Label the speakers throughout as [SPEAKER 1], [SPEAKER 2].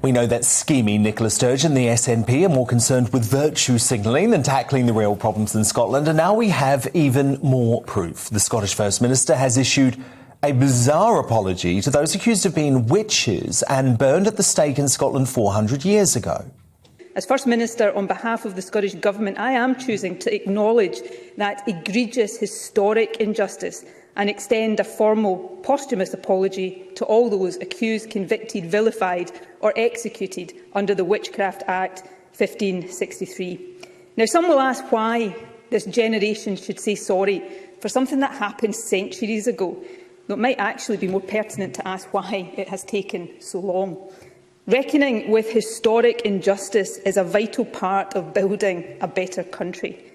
[SPEAKER 1] We know that scheming Nicola Sturgeon and the SNP are more concerned with virtue signalling than tackling the real problems in Scotland, and now we have even more proof. The Scottish First Minister has issued a bizarre apology to those accused of being witches and burned at the stake in Scotland 400 years ago.
[SPEAKER 2] As First Minister, on behalf of the Scottish Government, I am choosing to acknowledge that egregious historic injustice and extend a formal posthumous apology to all those accused, convicted, vilified or executed under the Witchcraft Act 1563. Now, some will ask why this generation should say sorry for something that happened centuries ago, though it might actually be more pertinent to ask why it has taken so long. Reckoning with historic injustice is a vital part of building a better country.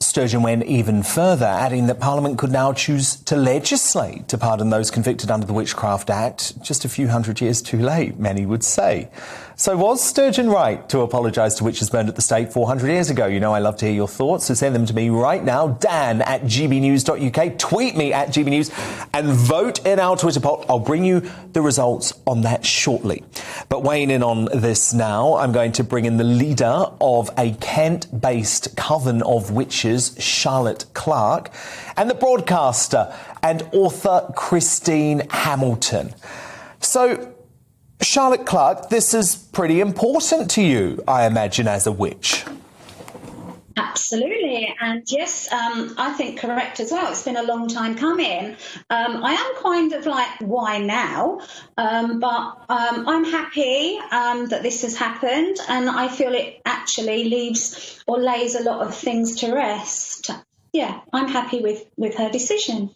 [SPEAKER 1] Sturgeon went even further, adding that Parliament could now choose to legislate to pardon those convicted under the Witchcraft Act, just a few hundred years too late, many would say. So was Sturgeon right to apologise to witches burned at the stake 400 years ago? You know I love to hear your thoughts, so send them to me right now, dan@gbnews.uk, tweet me at gbnews, and vote in our Twitter poll. I'll bring you the results on that shortly. But weighing in on this now, I'm going to bring in the leader of a Kent-based coven of witches, Charlotte Clark, and the broadcaster and author Christine Hamilton. So, Charlotte Clark, this is pretty important to you, I imagine, as a witch.
[SPEAKER 3] Absolutely, and yes, I think correct as well. It's been a long time coming. I am kind of like, why now? But I'm happy that this has happened, and I feel it actually leaves or lays a lot of things to rest. Yeah, I'm happy with her decision.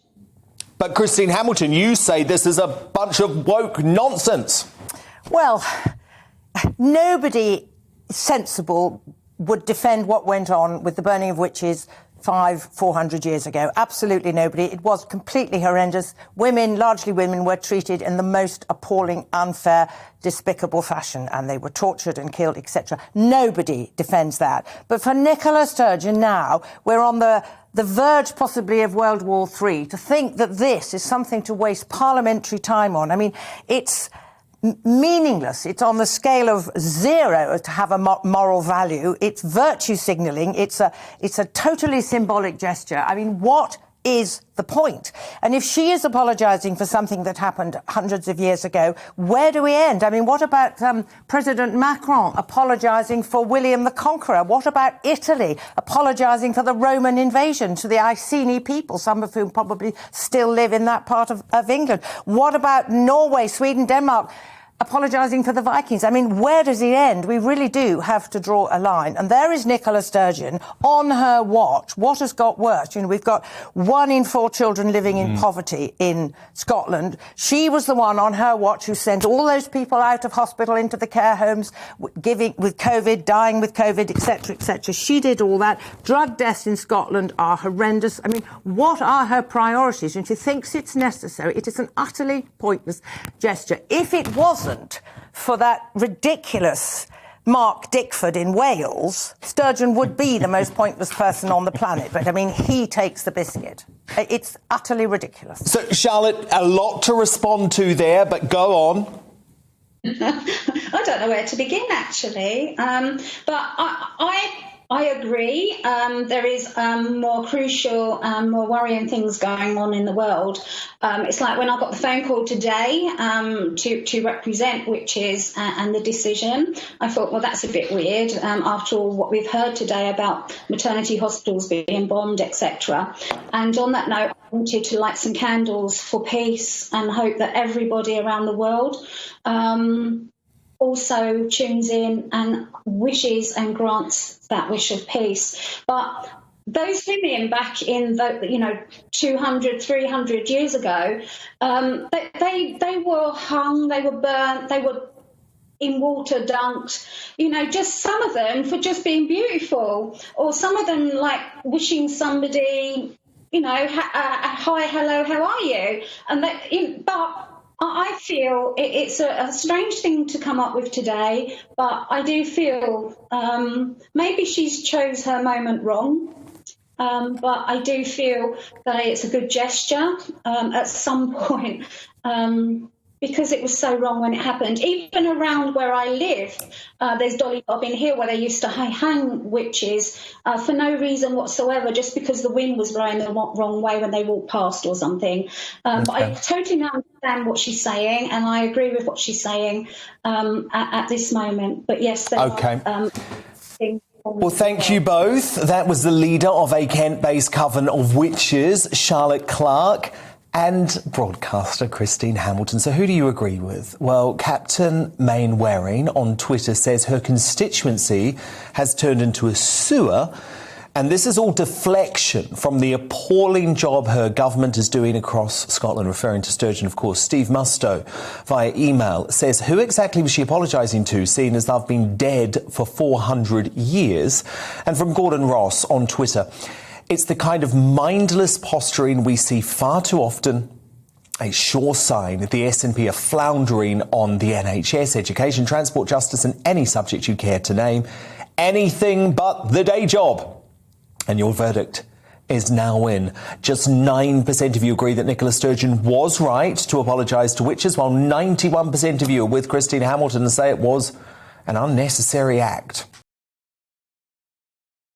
[SPEAKER 1] But Christine Hamilton, you say this is a bunch of woke nonsense.
[SPEAKER 4] Well, nobody sensible would defend what went on with the burning of witches 400 years ago. Absolutely nobody. It was completely horrendous. Women, largely women, were treated in the most appalling, unfair, despicable fashion, and they were tortured and killed, etc. Nobody defends that. But for Nicola Sturgeon now, we're on the verge possibly of World War III. To think that this is something to waste parliamentary time on, I mean, it's meaningless. It's on the scale of 0 to have a moral value. It's virtue signalling. It's a totally symbolic gesture. I mean, what is the point? And if she is apologising for something that happened hundreds of years ago, where do we end? I mean, what about President Macron apologising for William the Conqueror? What about Italy apologising for the Roman invasion to the Iceni people, some of whom probably still live in that part of England? What about Norway, Sweden, Denmark apologising for the Vikings? I mean, where does it end? We really do have to draw a line. And there is Nicola Sturgeon on her watch. What has got worse? You know, we've got 1 in 4 children living in poverty in Scotland. She was the one on her watch who sent all those people out of hospital into the care homes, giving with COVID, dying with COVID, etc., etc. She did all that. Drug deaths in Scotland are horrendous. I mean, what are her priorities? And she thinks it's necessary. It is an utterly pointless gesture. If it wasn't for that ridiculous Mark Dickford in Wales, Sturgeon would be the most pointless person on the planet. But, I mean, he takes the biscuit. It's utterly ridiculous.
[SPEAKER 1] So, Charlotte, a lot to respond to there, but go on.
[SPEAKER 3] I don't know where to begin, actually. But I agree. There is more crucial, more worrying things going on in the world. It's like when I got the phone call today to represent witches and the decision, I thought, well, that's a bit weird after all what we've heard today about maternity hospitals being bombed, etc. And on that note, I wanted to light some candles for peace and hope that everybody around the world also tunes in and wishes and grants that wish of peace. But those women back in the 200, 300 years ago, they were hung, they were burnt, they were in water dunked, just some of them for just being beautiful, or some of them like wishing somebody, hi, hello, how are you? And but I feel it's a strange thing to come up with today, but I do feel maybe she's chose her moment wrong. But I do feel that it's a good gesture. At some point, because it was so wrong when it happened. Even around where I live, there's Dolly Bobbin Hill where they used to hang witches for no reason whatsoever, just because the wind was blowing the wrong way when they walked past or something. But I totally understand what she's saying, and I agree with what she's saying at this moment. But yes, there are things.
[SPEAKER 1] Well, thank you both. That was the leader of a Kent-based coven of witches, Charlotte Clark, and broadcaster Christine Hamilton. So who do you agree with? Well, Captain Mainwaring on Twitter says her constituency has turned into a sewer, and this is all deflection from the appalling job her government is doing across Scotland, referring to Sturgeon, of course. Steve Mustoe, via email, says, who exactly was she apologising to, seeing as they've been dead for 400 years? And from Gordon Ross on Twitter, it's the kind of mindless posturing we see far too often, a sure sign that the SNP are floundering on the NHS, education, transport, justice and any subject you care to name. Anything but the day job. And your verdict is now in. Just 9% of you agree that Nicola Sturgeon was right to apologise to witches, while 91% of you are with Christine Hamilton and say it was an unnecessary act.